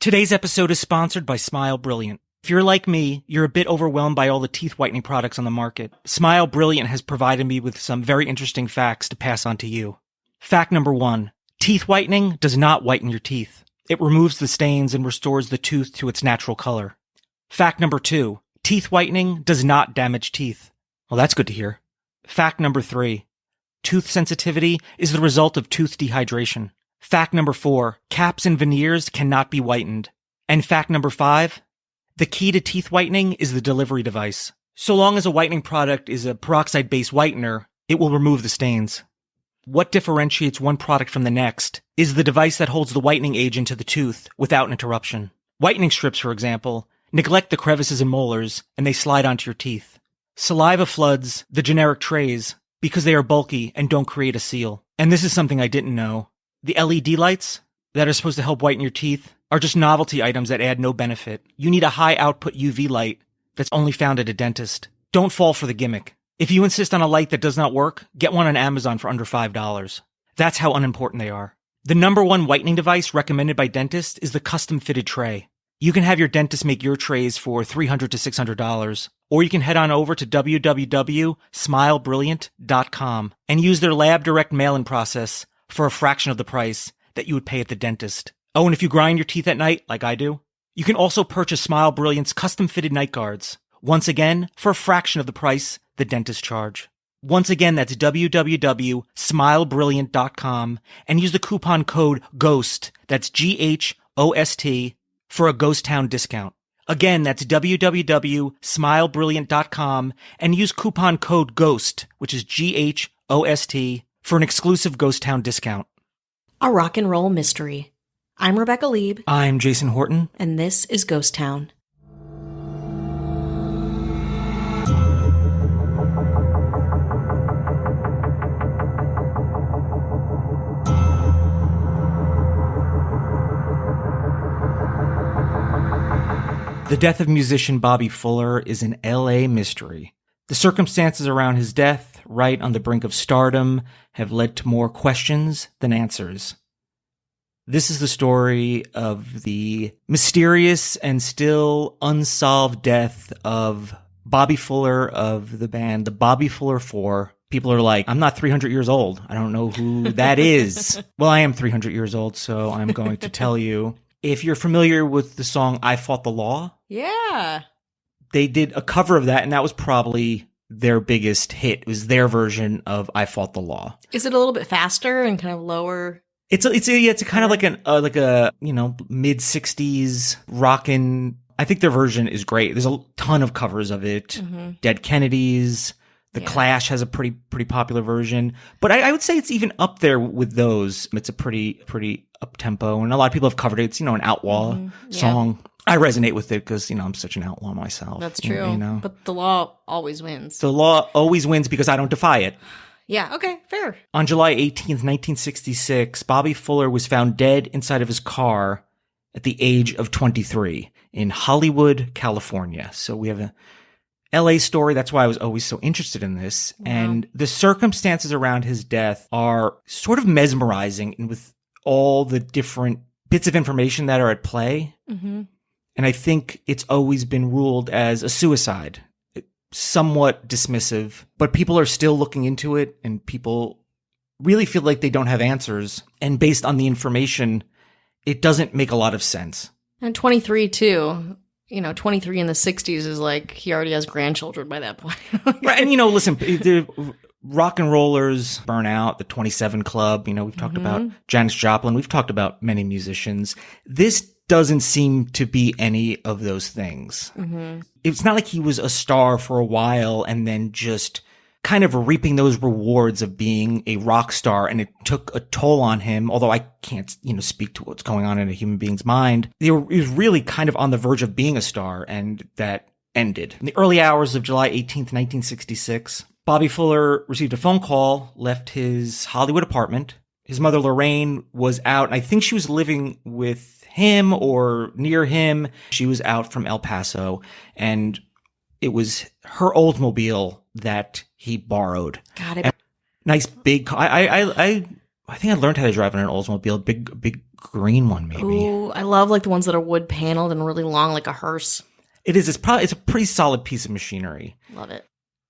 Today's episode is sponsored by Smile Brilliant. If you're like me, you're a bit overwhelmed by all the teeth whitening products on the market. Smile Brilliant has provided me with some very interesting facts to pass on to you. Fact number 1. Teeth whitening does not whiten your teeth. It removes the stains and restores the tooth to its natural color. Fact number 2. Teeth whitening does not damage teeth. Well, that's good to hear. Fact number 3. Tooth sensitivity is the result of tooth dehydration. Fact number 4. Caps and veneers cannot be whitened. And fact number 5. The key to teeth whitening is the delivery device. So long as a whitening product is a peroxide-based whitener, it will remove the stains. What differentiates one product from the next is the device that holds the whitening agent to the tooth without interruption. Whitening strips, for example, neglect the crevices and molars, and they slide onto your teeth. Saliva floods the generic trays because they are bulky and don't create a seal. And this is something I didn't know. The LED lights that are supposed to help whiten your teeth are just novelty items that add no benefit. You need a high-output UV light that's only found at a dentist. Don't fall for the gimmick. If you insist on a light that does not work, get one on Amazon for under $5. That's how unimportant they are. The number one whitening device recommended by dentists is the custom-fitted tray. You can have your dentist make your trays for $300 to $600, or you can head on over to www.smilebrilliant.com and use their lab direct mail-in process for a fraction of the price that you would pay at the dentist. Oh, and if you grind your teeth at night, like I do, you can also purchase Smile Brilliant's custom-fitted night guards. Once again, for a fraction of the price the dentist charge. Once again, that's www.smilebrilliant.com and use the coupon code GHOST, that's GHOST, for a Ghost Town discount. Again, that's www.smilebrilliant.com and use coupon code GHOST, which is GHOST, for an exclusive Ghost Town discount. A rock and roll mystery. I'm Rebecca Lieb. I'm Jason Horton. And this is Ghost Town. The death of musician Bobby Fuller is an LA mystery. The circumstances around his death, right on the brink of stardom, have led to more questions than answers. This is the story of the mysterious and still unsolved death of Bobby Fuller of the band The Bobby Fuller 4. People are like, I'm not 300 years old. I don't know who that is. Well, I am 300 years old, so I'm going to tell you. If you're familiar with the song I Fought the Law. Yeah. They did a cover of that, and that was probably their biggest hit. It was their version of I Fought the Law. Is it a little bit faster and kind of lower? It's a kind of like a mid 60s rockin'. I think their version is great. There's a ton of covers of it. Mm-hmm. Dead Kennedys. The Clash has a pretty popular version, but I would say it's even up there with those. It's a pretty up tempo, and a lot of people have covered it. It's an outlaw song. I resonate with it because I'm such an outlaw myself. That's true. But the law always wins. The law always wins because I don't defy it. Yeah. Okay. Fair. On July 18th, 1966, Bobby Fuller was found dead inside of his car at the age of 23 in Hollywood, California. So we have a LA story. That's why I was always so interested in this. Wow. And the circumstances around his death are sort of mesmerizing, and with all the different bits of information that are at play. Mm-hmm. And I think it's always been ruled as a suicide, somewhat dismissive, but people are still looking into it, and people really feel like they don't have answers. And based on the information, it doesn't make a lot of sense. And 23 too. 23 in the 60s is like he already has grandchildren by that point. Right. And, listen, the rock and rollers burn out, the 27 Club, we've talked about Janis Joplin. We've talked about many musicians. This doesn't seem to be any of those things. Mm-hmm. It's not like he was a star for a while and then just kind of reaping those rewards of being a rock star, and it took a toll on him, although I can't, speak to what's going on in a human being's mind. He was really kind of on the verge of being a star, and that ended. In the early hours of July 18th, 1966, Bobby Fuller received a phone call, left his Hollywood apartment. His mother, Lorraine, was out, and I think she was living with him or near him. She was out from El Paso, and it was her Oldsmobile that he borrowed. Got it. Nice big car. I think I learned how to drive in an Oldsmobile. Big green one, maybe. Ooh, I love like the ones that are wood paneled and really long, like a hearse. It is. It's a pretty solid piece of machinery. Love it.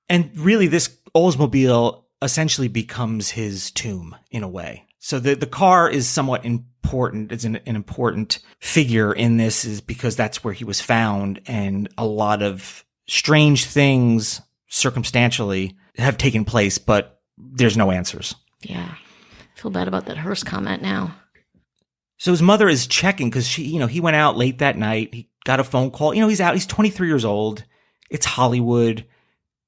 And really, this Oldsmobile essentially becomes his tomb in a way. So the car is somewhat important. It's an important figure in this, is because that's where he was found, and a lot of strange things circumstantially have taken place, but there's no answers. Yeah. I feel bad about that hearse comment now. So his mother is checking because he went out late that night. He got a phone call. He's out. He's 23 years old. It's Hollywood.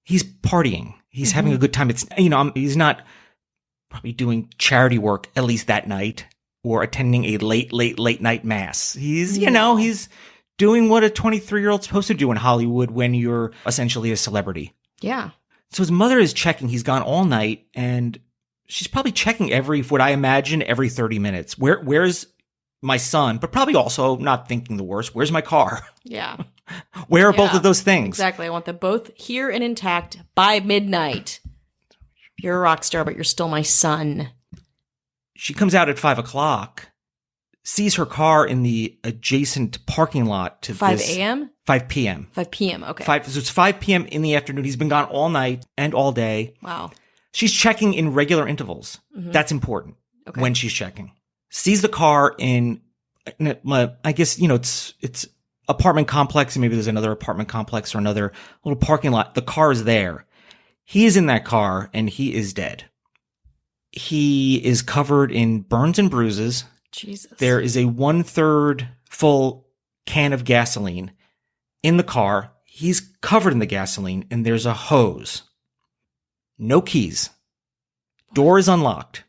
He's partying. He's having a good time. It's, he's not probably doing charity work, at least that night, or attending a late night mass. He's, he's doing what a 23-year-old's supposed to do in Hollywood when you're essentially a celebrity. Yeah. So his mother is checking. He's gone all night, and she's probably checking every 30 minutes. Where's my son? But probably also not thinking the worst. Where's my car? Yeah. Where are both of those things? Exactly. I want them both here and intact by midnight. You're a rock star, but you're still my son. She comes out at 5:00, sees her car in the adjacent parking lot to 5 a.m.? 5 p.m. 5 p.m. Okay. So it's 5 p.m. in the afternoon. He's been gone all night and all day. Wow. She's checking in regular intervals. Mm-hmm. That's important when she's checking. Sees the car in I guess, it's apartment complex, and maybe there's another apartment complex or another little parking lot. The car is there. He is in that car, and he is dead. He is covered in burns and bruises. Jesus. There is a 1/3 full can of gasoline in the car. He's covered in the gasoline, and there's a hose. No keys. Door is unlocked.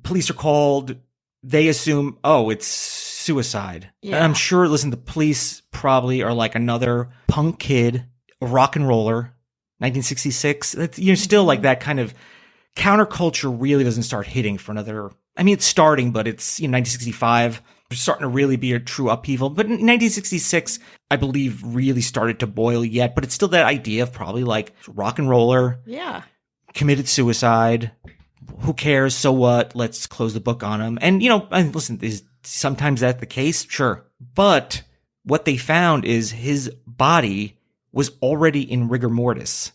Police are called. They assume, it's suicide. Yeah. I'm sure, listen, the police probably are like another punk kid, a rock and roller, 1966. You're still like that kind of counterculture really doesn't start hitting for another. I mean, it's starting, but it's 1965. It's starting to really be a true upheaval. But in 1966, I believe, really started to boil yet. But it's still that idea of probably like rock and roller. Yeah. Committed suicide. Who cares? So what? Let's close the book on him. And, listen, is sometimes that's the case? Sure. But what they found is his body was already in rigor mortis.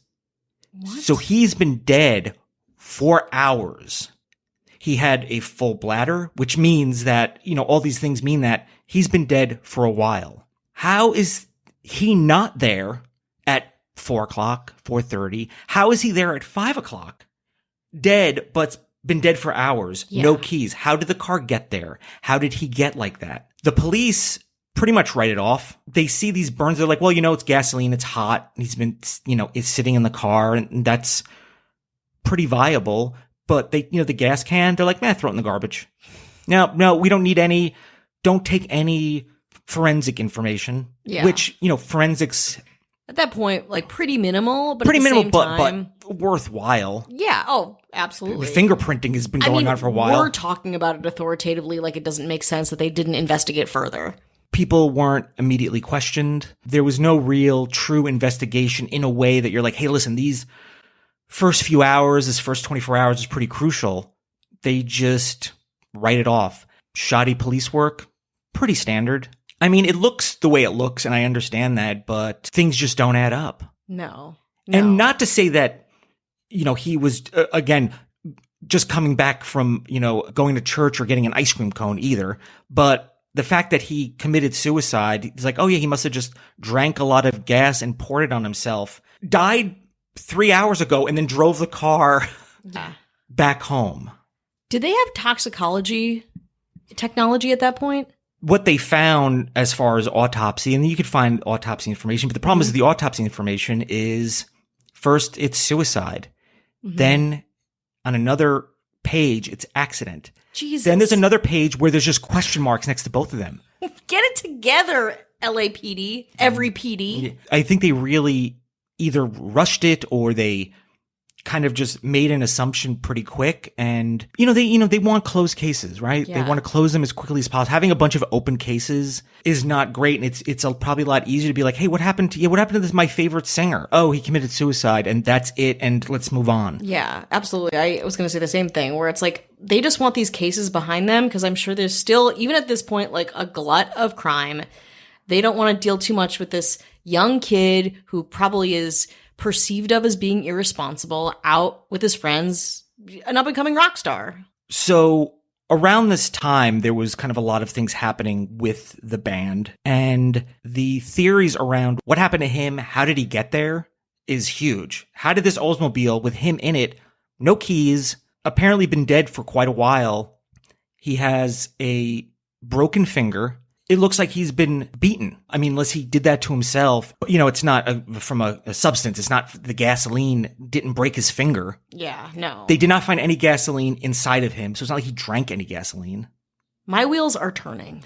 What? So he's been dead for hours. He had a full bladder, which means that, all these things mean that he's been dead for a while. How is he not there at 4:00, 4:30? How is he there at 5:00? Dead, but been dead for hours. Yeah. No keys. How did the car get there? How did he get like that? The police pretty much write it off. They see these burns. They're like, well, it's gasoline. It's hot. He's been, it's sitting in the car, and that's pretty viable. But they, the gas can, they're like, throw it in the garbage. No, we don't need don't take any forensic information. Yeah. Which, forensics. At that point, like pretty minimal, but Pretty at the minimal, same but time, worthwhile. yeah. Oh, absolutely. Fingerprinting has been going on for a while. We're talking about it authoritatively, like it doesn't make sense that they didn't investigate further. People weren't immediately questioned. There was no real true investigation in a way that you're like, hey, listen, these first few hours, this first 24 hours is pretty crucial. They just write it off. Shoddy police work, pretty standard. I mean, it looks the way it looks, and I understand that, but things just don't add up. No. And not to say that, he was, again, just coming back from, going to church or getting an ice cream cone either. But the fact that he committed suicide, he's like, oh yeah, he must have just drank a lot of gas and poured it on himself. Died 3 hours ago and then drove the car back home. Did they have toxicology technology at that point? What they found as far as autopsy, and you could find autopsy information, but the problem is the autopsy information is first it's suicide. Then on another page, it's accident. Jesus. Then there's another page where there's just question marks next to both of them. Get it together, LAPD. Every PD. I think they really either rushed it or they kind of just made an assumption pretty quick. And, they want closed cases, right? Yeah. They want to close them as quickly as possible. Having a bunch of open cases is not great. And it's probably a lot easier to be like, hey, what happened to this, my favorite singer? Oh, he committed suicide and that's it. And let's move on. Yeah, absolutely. I was going to say the same thing where it's like, they just want these cases behind them because I'm sure there's still, even at this point, like a glut of crime. They don't want to deal too much with this young kid who probably is perceived of as being irresponsible out with his friends, an up-and-coming rock star. So around this time, there was kind of a lot of things happening with the band, and the theories around what happened to him, how did he get there, is huge. How did this Oldsmobile with him in it, no keys, apparently been dead for quite a while. He has a broken finger. It looks like he's been beaten. I mean, unless he did that to himself. It's not from a substance. It's not the gasoline didn't break his finger. Yeah, no. They did not find any gasoline inside of him, so it's not like he drank any gasoline. My wheels are turning.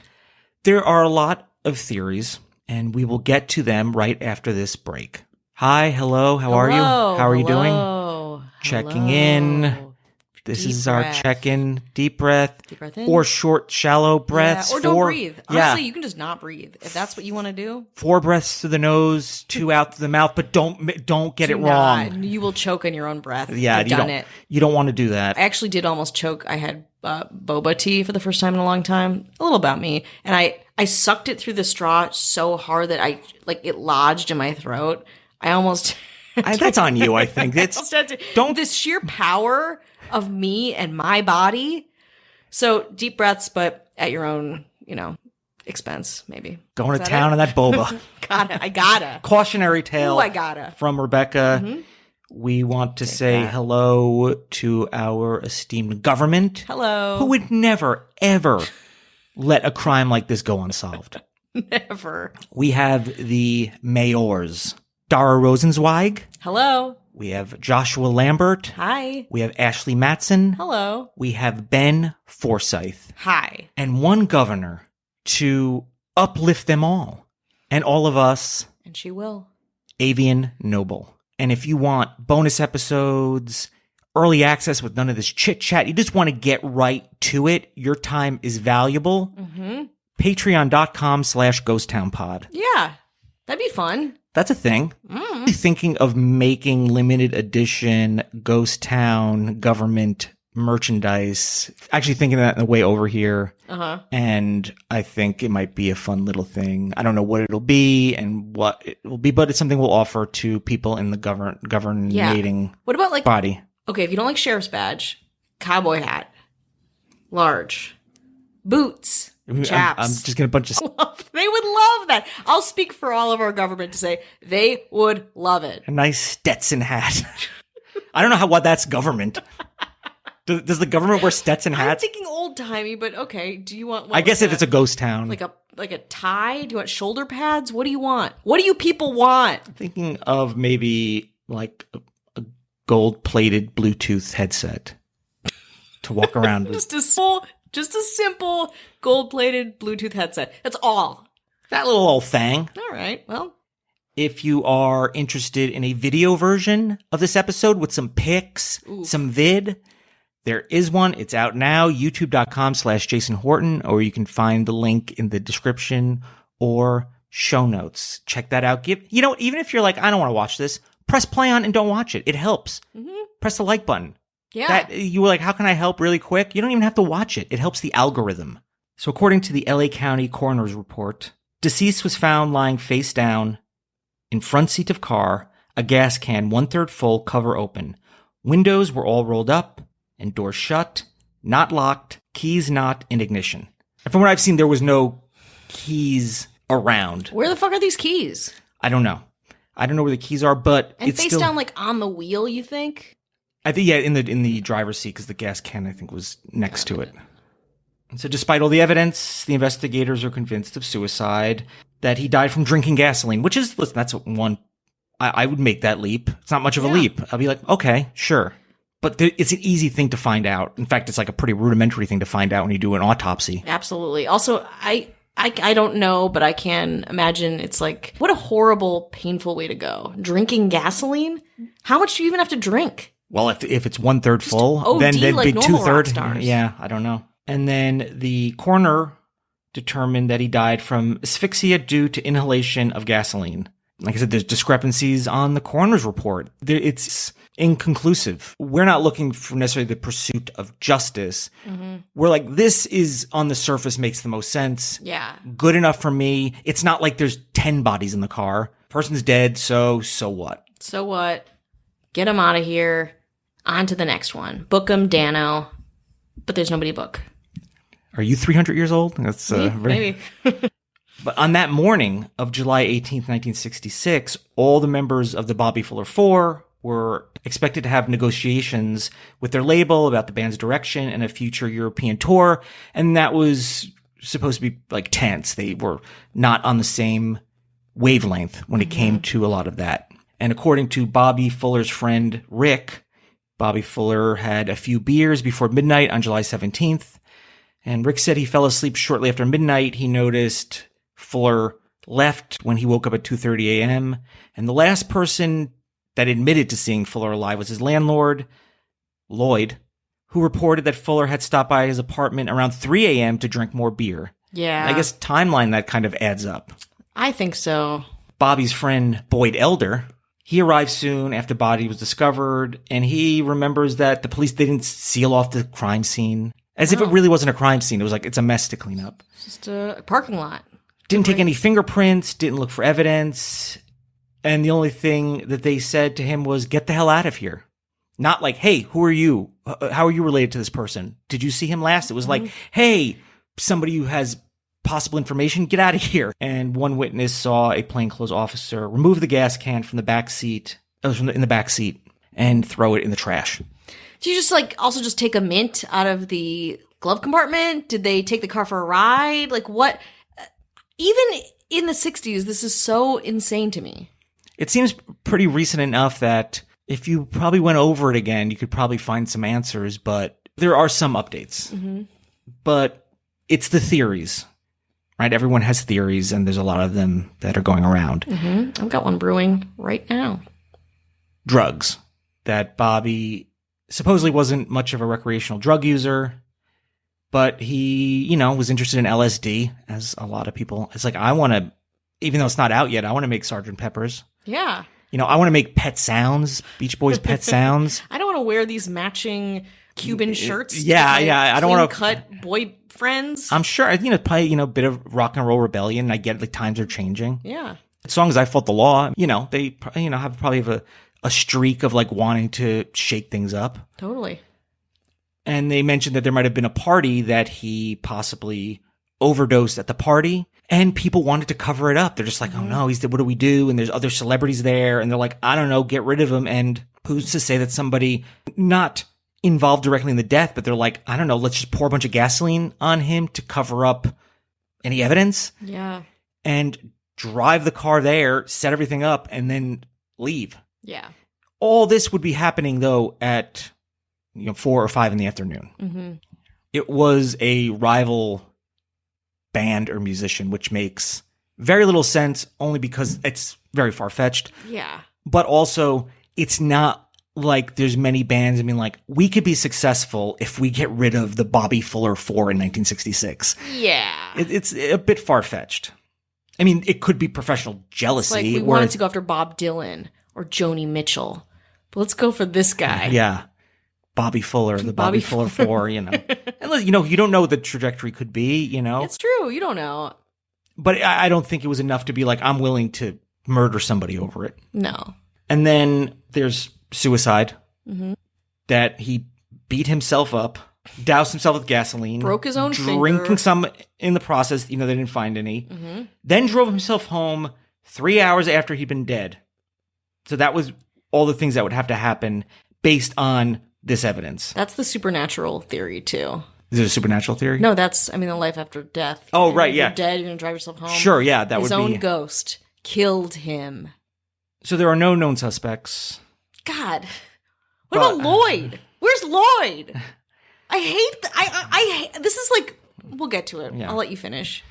There are a lot of theories, and we will get to them right after this break. Hi, hello, how are you? How are you doing? Checking in. This is our check-in. Deep breath. Deep breath in. Or short, shallow breaths. Yeah, or don't breathe. Honestly, you can just not breathe if that's what you want to do. 4 breaths through the nose, 2 out through the mouth, but don't get it wrong. You will choke on your own breath. Yeah, I've done it. You don't want to do that. I actually did almost choke. I had boba tea for the first time in a long time. A little about me. And I sucked it through the straw so hard that it lodged in my throat. I almost... That's on you, I think. This sheer power of me and my body. So deep breaths, but at your own, expense, maybe. Going to town on that boba. I gotta. Cautionary tale. Ooh, I gotta. From Rebecca. Mm-hmm. We want to say hello to our esteemed government. Hello. Who would never, ever let a crime like this go unsolved. Never. We have the mayors. Dara Rosenzweig. Hello. We have Joshua Lambert. Hi. We have Ashley Matson. Hello. We have Ben Forsyth. Hi. And one governor to uplift them all. And all of us. And she will. Avian Noble. And if you want bonus episodes, early access with none of this chit-chat, you just want to get right to it, your time is valuable. Mm-hmm. Patreon.com/GhostTownPod. Yeah. That'd be fun. That's a thing. Mm. Thinking of making limited edition Ghost Town government merchandise. Actually thinking that on the way over here. Uh-huh. And I think it might be a fun little thing. I don't know what it'll be and what it will be, but it's something we'll offer to people in the governating What about body. Okay, if you don't like sheriff's badge, cowboy hat, large, boots. Chaps. I'm just getting a bunch of... They would love that. I'll speak for all of our government to say they would love it. A nice Stetson hat. I don't know what that's government. Does the government wear Stetson hats? I'm thinking old-timey, but okay. Do you want... I guess if it's a ghost town. Like a tie? Do you want shoulder pads? What do you want? What do you people want? I'm thinking of maybe like a gold-plated Bluetooth headset to walk around with. Just a simple gold-plated Bluetooth headset. That's all. That little old thing. All right. Well, if you are interested in a video version of this episode with some pics, some vid, there is one. It's out now. YouTube.com/Jason Horton, or you can find the link in the description or show notes. Check that out. Even if you're like, I don't want to watch this, press play on and don't watch it. It helps. Mm-hmm. Press the like button. Yeah. You were like, how can I help really quick? You don't even have to watch it. It helps the algorithm. So according to the LA County Coroner's report, deceased was found lying face down in front seat of car, a gas can 1/3 full, cover open. Windows were all rolled up and doors shut, not locked, keys not in ignition. And from what I've seen, there was no keys around. Where the fuck are these keys? I don't know. I don't know where the keys are, but and it's face down on the wheel, you think? I think, yeah, in the driver's seat, because the gas can, I think, was next to it. And so despite all the evidence, the investigators are convinced of suicide, that he died from drinking gasoline, which is, listen, that's one, I would make that leap. It's not much of a leap. I'll be like, okay, sure. But it's an easy thing to find out. In fact, it's like a pretty rudimentary thing to find out when you do an autopsy. Absolutely. Also, I don't know, but I can imagine it's like, what a horrible, painful way to go. Drinking gasoline? How much do you even have to drink? Well, if it's 1/3 full, OD then they'd like be normal rock 2/3. stars. Yeah, I don't know. And then the coroner determined that he died from asphyxia due to inhalation of gasoline. Like I said, there's discrepancies on the coroner's report. It's inconclusive. We're not looking for necessarily the pursuit of justice. Mm-hmm. We're like, this is on the surface makes the most sense. Yeah. Good enough for me. It's not like there's 10 bodies in the car. Person's dead, so what? So what? Get him out of here. On to the next one. Book him, Dano. But there's nobody to book. Are you 300 years old? That's maybe. But on that morning of July 18th, 1966, all the members of the Bobby Fuller Four were expected to have negotiations with their label about the band's direction and a future European tour. And that was supposed to be like tense. They were not on the same wavelength when it came to a lot of that. And according to Bobby Fuller's friend, Rick, Bobby Fuller had a few beers before midnight on July 17th. And Rick said he fell asleep shortly after midnight. He noticed Fuller left when he woke up at 2:30 a.m. And the last person that admitted to seeing Fuller alive was his landlord, Lloyd, who reported that Fuller had stopped by his apartment around 3 a.m. to drink more beer. Yeah. I guess timeline that kind of adds up. I think so. Bobby's friend, Boyd Elder, he arrived soon after body was discovered, and he remembers that the police didn't seal off the crime scene. As if it really wasn't a crime scene. It was like, it's a mess to clean up. Just a parking lot. Didn't take any fingerprints, didn't look for evidence. And the only thing that they said to him was, get the hell out of here. Not like, hey, who are you? How are you related to this person? Did you see him last? It was like, hey, somebody who has possible information, get out of here. And one witness saw a plainclothes officer remove the gas can from the back seat, in the back seat, and throw it in the trash. Did you just also just take a mint out of the glove compartment? Did they take the car for a ride? Like what? Even in the 60s, this is so insane to me. It seems pretty recent enough that if you probably went over it again, you could probably find some answers, but there are some updates. Mm-hmm. But it's the theories, right? Everyone has theories, and there's a lot of them that are going around. Mm-hmm. I've got one brewing right now. Drugs. That Bobby supposedly wasn't much of a recreational drug user, but he, was interested in LSD, as a lot of people. It's like, I want to, even though it's not out yet, I want to make Sgt. Pepper's. Yeah. I want to make Pet Sounds, Beach Boys Pet Sounds. I don't want to wear these matching Cuban shirts. Yeah. I don't want to cut boyfriends. I'm sure, probably, a bit of rock and roll rebellion. I get like times are changing. Yeah. As long as I fought the law, they, have a streak of like wanting to shake things up. Totally. And they mentioned that there might have been a party that he possibly overdosed at the party, and people wanted to cover it up. They're just like, oh no, he's what do we do? And there's other celebrities there, and they're like, I don't know, get rid of him. And who's to say that somebody not involved directly in the death, but they're like, I don't know, let's just pour a bunch of gasoline on him to cover up any evidence. Yeah. And drive the car there, set everything up, and then leave. Yeah. All this would be happening though at 4 or 5 in the afternoon. Mm-hmm. It was a rival band or musician, which makes very little sense only because it's very far-fetched. Yeah. But also, it's not like there's many bands. I mean, like, we could be successful if we get rid of the Bobby Fuller Four in 1966. Yeah. It's a bit far-fetched. I mean, it could be professional jealousy. It's like we wanted to go after Bob Dylan or Joni Mitchell, but let's go for this guy. Yeah. Bobby Fuller, the Bobby Fuller Four, And, you don't know what the trajectory could be, It's true. You don't know. But I don't think it was enough to be like, I'm willing to murder somebody over it. No. And then there's suicide, that he beat himself up, doused himself with gasoline. Broke his own drinking finger. some in the process, they didn't find any. Then drove himself home 3 hours after he'd been dead. So that was all the things that would have to happen based on this evidence. That's the supernatural theory, too. Is it a supernatural theory? No, that's, the life after death. Oh, right, if yeah. you're dead, you're going to drive yourself home. Sure, yeah, that would be... His own ghost killed him. So there are no known suspects. God. What about Lloyd? Where's Lloyd? I hate... This is like... We'll get to it. Yeah. I'll let you finish.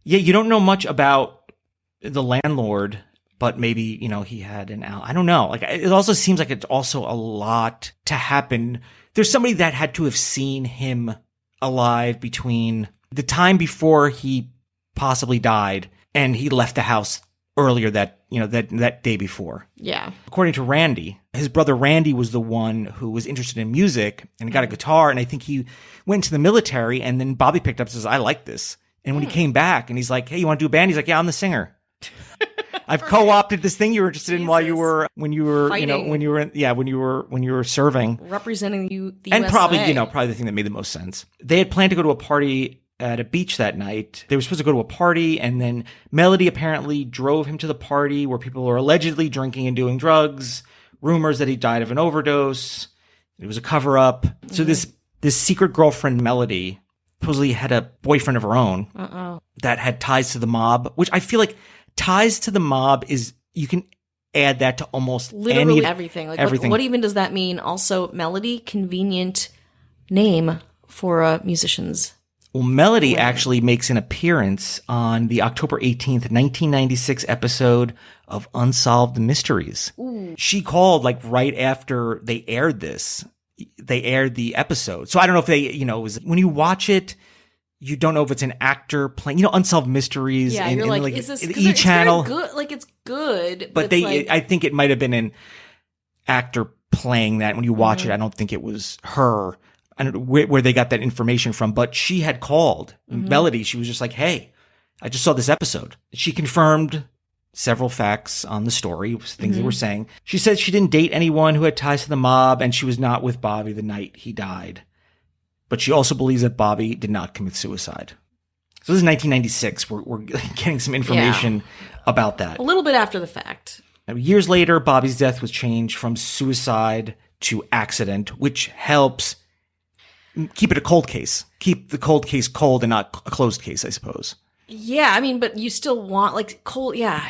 Yeah, you don't know much about the landlord but maybe, he had I don't know. Like, it also seems like it's also a lot to happen. There's somebody that had to have seen him alive between the time before he possibly died and he left the house earlier that day before. Yeah. According to Randy, his brother Randy was the one who was interested in music and got a guitar. And I think he went to the military, and then Bobby picked up and says, I like this. And when he came back and he's like, hey, you want to do a band? He's like, yeah, I'm the singer. I've co-opted this thing you were interested in when you were Fighting. when you were serving, Representing the and USA. probably the thing that made the most sense. They had planned to go to a party at a beach that night. They were supposed to go to a party, and then Melody apparently drove him to the party where people are allegedly drinking and doing drugs. Rumors that he died of an overdose. It was a cover-up. So this secret girlfriend, Melody, supposedly had a boyfriend of her own that had ties to the mob, which I feel like ties to the mob is, you can add that to almost literally everything. Like, everything. What even does that mean? Also, Melody, convenient name for a musician's. Well, Melody actually makes an appearance on the October 18th, 1996 episode of Unsolved Mysteries. Ooh. She called like right after they aired this. They aired the episode. So I don't know if they, when you watch it, you don't know if it's an actor playing, Unsolved Mysteries. Yeah, you're like, is this E channel? Good? Like, it's good, But I think it might have been an actor playing that. When you watch it, I don't think it was her. I don't know where they got that information from, but she had called Melody. She was just like, hey, I just saw this episode. She confirmed several facts on the story, things they were saying. She said she didn't date anyone who had ties to the mob, and she was not with Bobby the night he died. But she also believes that Bobby did not commit suicide. So this is 1996. We're getting some information about that. a little bit after the fact. Now, years later, Bobby's death was changed from suicide to accident, which helps keep it a cold case. Keep the cold case cold and not a closed case, I suppose. Yeah, I mean, but you still want, like,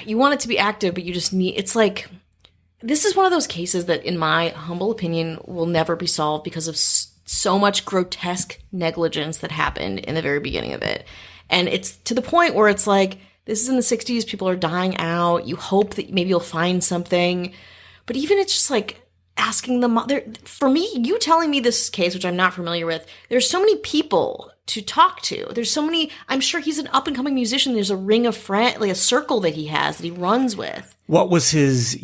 you want it to be active, but you just need, it's like, this is one of those cases that, in my humble opinion, will never be solved because of so much grotesque negligence that happened in the very beginning of it. And it's to the point where it's like, this is in the 60s, people are dying out, you hope that maybe you'll find something, but even it's just like, asking them, for me, you telling me this case, which I'm not familiar with, there's so many people to talk to. There's so many, I'm sure he's an up and coming musician. There's a ring of friends, like a circle that he has that he runs with. What was his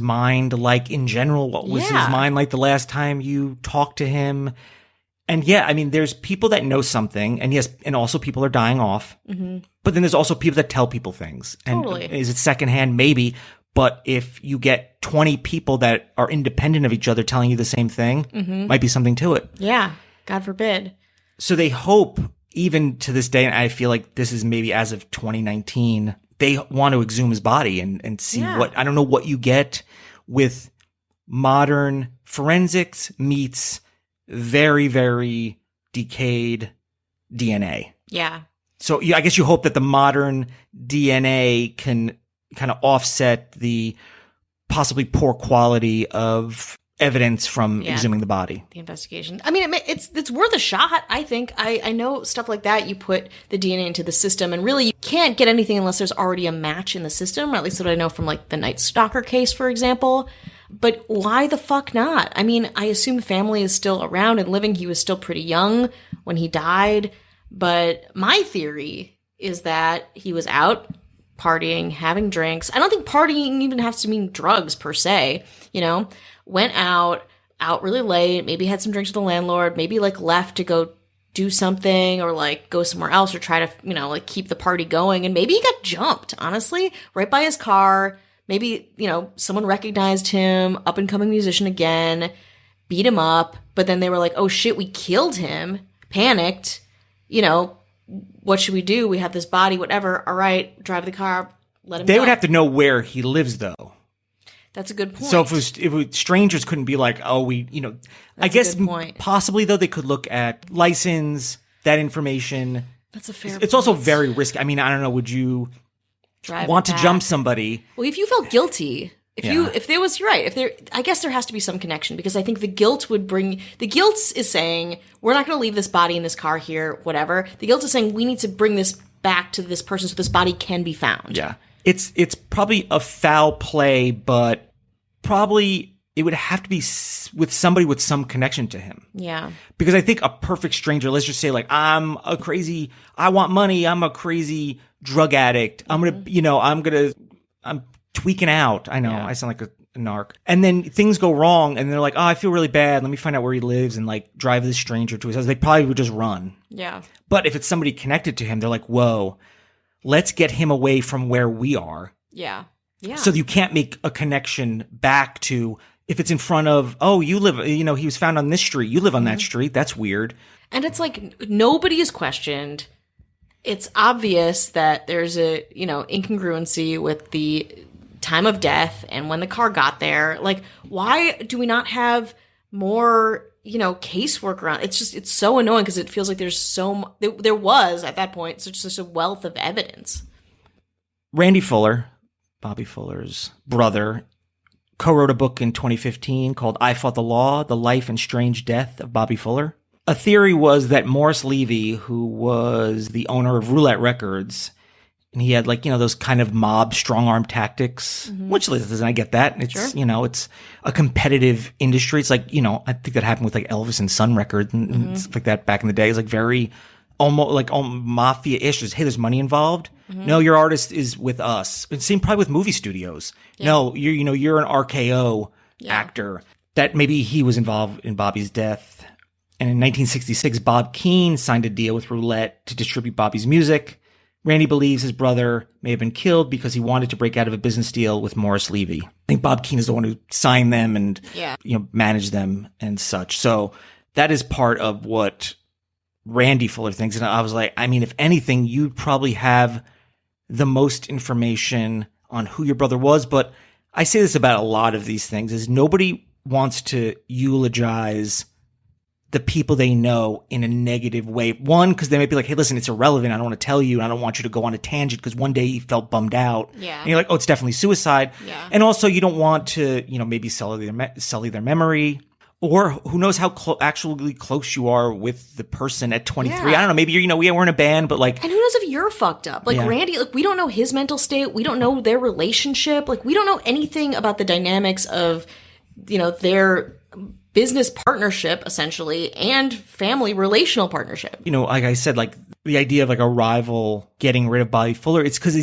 mind like in general? What was his mind like the last time you talked to him? And I mean, there's people that know something, and yes, and also people are dying off. But then there's also people that tell people things. And Totally. Is it secondhand? Maybe. But if you get 20 people that are independent of each other telling you the same thing, might be something to it. Yeah, God forbid. So they hope, even to this day, and I feel like this is maybe as of 2019, they want to exhume his body and see what, I don't know what you get with modern forensics meets very, very decayed DNA. Yeah. So I guess you hope that the modern DNA can kind of offset the possibly poor quality of evidence from exhuming the body. The investigation. I mean, it's worth a shot, I think. I know stuff like that, you put the DNA into the system, and really you can't get anything unless there's already a match in the system, or at least what I know from like the Night Stalker case, for example. But why the fuck not? I mean, I assume family is still around and living. He was still pretty young when he died. But my theory is that he was out partying, having drinks. I don't think partying even has to mean drugs per se, went out really late, maybe had some drinks with the landlord, maybe like left to go do something or like go somewhere else or try to, like keep the party going. And maybe he got jumped, honestly, right by his car. Maybe, someone recognized him, up and coming musician again, beat him up. But then they were like, oh shit, we killed him, panicked, what should we do? We have this body, whatever. All right, drive the car, let him go. They would have to know where he lives, though. That's a good point. So if strangers couldn't be like, oh, I guess possibly, though, they could look at license, that information. That's a fair It's also very risky. I mean, I don't know, would you want to jump somebody? Well, if you felt guilty, if there was, you're right. I guess there has to be some connection, because I think the guilt is saying, we're not going to leave this body in this car here, whatever. The guilt is saying we need to bring this back to this person so this body can be found. Yeah. It's probably a foul play, but probably it would have to be with somebody with some connection to him. Yeah. Because I think a perfect stranger, let's just say like, I want money. I'm a crazy drug addict. I'm tweaking out. I know I sound like a narc. And then things go wrong and they're like, oh, I feel really bad. Let me find out where he lives and like drive this stranger to his house. They probably would just run. Yeah. But if it's somebody connected to him, they're like, whoa, let's get him away from where we are. Yeah. Yeah. So you can't make a connection back to if it's in front of, oh, you live, he was found on this street. You live on that street. That's weird. And it's like nobody is questioned. It's obvious that there's a, incongruency with the time of death and when the car got there. Like, why do we not have more, casework around? It's so annoying because it feels like there was at that point such a wealth of evidence. Randy Fuller, Bobby Fuller's brother, co-wrote a book in 2015 called I Fought the Law, The Life and Strange Death of Bobby Fuller. A theory was that Morris Levy, who was the owner of Roulette Records, and he had those kind of mob strong-arm tactics, which, listen, I get that. It's, it's a competitive industry. It's like, I think that happened with like Elvis and Sun Records and stuff like that back in the day. It's like very almost like mafia-ish. Hey, there's money involved. No, your artist is with us. It seemed probably with movie studios. Yeah. No, you're an RKO actor. That maybe he was involved in Bobby's death. And in 1966, Bob Keane signed a deal with Roulette to distribute Bobby's music. Randy believes his brother may have been killed because he wanted to break out of a business deal with Morris Levy. I think Bob Keane is the one who signed them and managed them and such. So that is part of what Randy Fuller thinks. And I was like, I mean, if anything, you'd probably have the most information on who your brother was. But I say this about a lot of these things is nobody wants to eulogize the people they know in a negative way. One, because they might be like, hey, listen, it's irrelevant. I don't want to tell you. And I don't want you to go on a tangent because one day you felt bummed out. Yeah. And you're like, oh, it's definitely suicide. Yeah. And also you don't want to, maybe sully their memory. Or who knows how actually close you are with the person at 23. I don't know. Maybe we're in a band, but like. And who knows if you're fucked up? Like Randy, we don't know his mental state. We don't know their relationship. Like we don't know anything about the dynamics of, their business partnership essentially and family relational partnership. Like I said, like the idea of like a rival getting rid of Bobby Fuller, it's because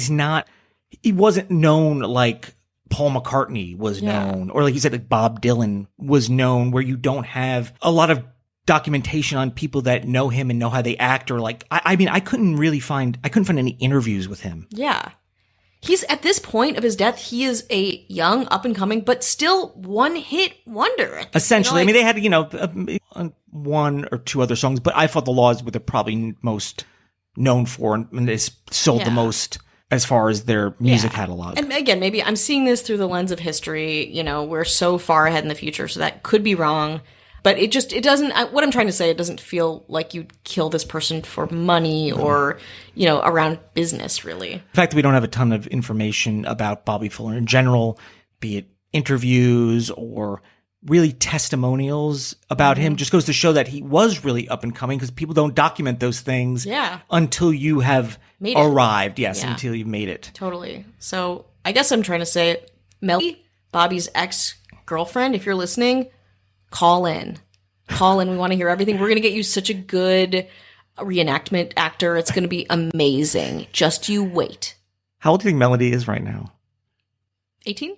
he wasn't known like Paul McCartney was known, or like you said, like Bob Dylan was known, where you don't have a lot of documentation on people that know him and know how they act, or like, I mean, I couldn't find any interviews with him. Yeah. He's at this point of his death, he is a young, up and coming, but still one-hit wonder. Essentially, I mean, they had one or two other songs, but I Fought the Law is what they're probably most known for, and they sold the most as far as their music catalog. And again, maybe I'm seeing this through the lens of history. We're so far ahead in the future, so that could be wrong. But it doesn't, what I'm trying to say, it doesn't feel like you'd kill this person for money or, around business, really. The fact that we don't have a ton of information about Bobby Fuller in general, be it interviews or really testimonials about him, just goes to show that he was really up and coming, because people don't document those things until you have arrived. Yes, until you've made it. Totally. So I guess I'm trying to say, Melly, Bobby's ex-girlfriend, if you're listening, call in. We want to hear everything. We're going to get you such a good reenactment actor. It's going to be amazing. Just you wait. How old do you think Melody is right now? 18?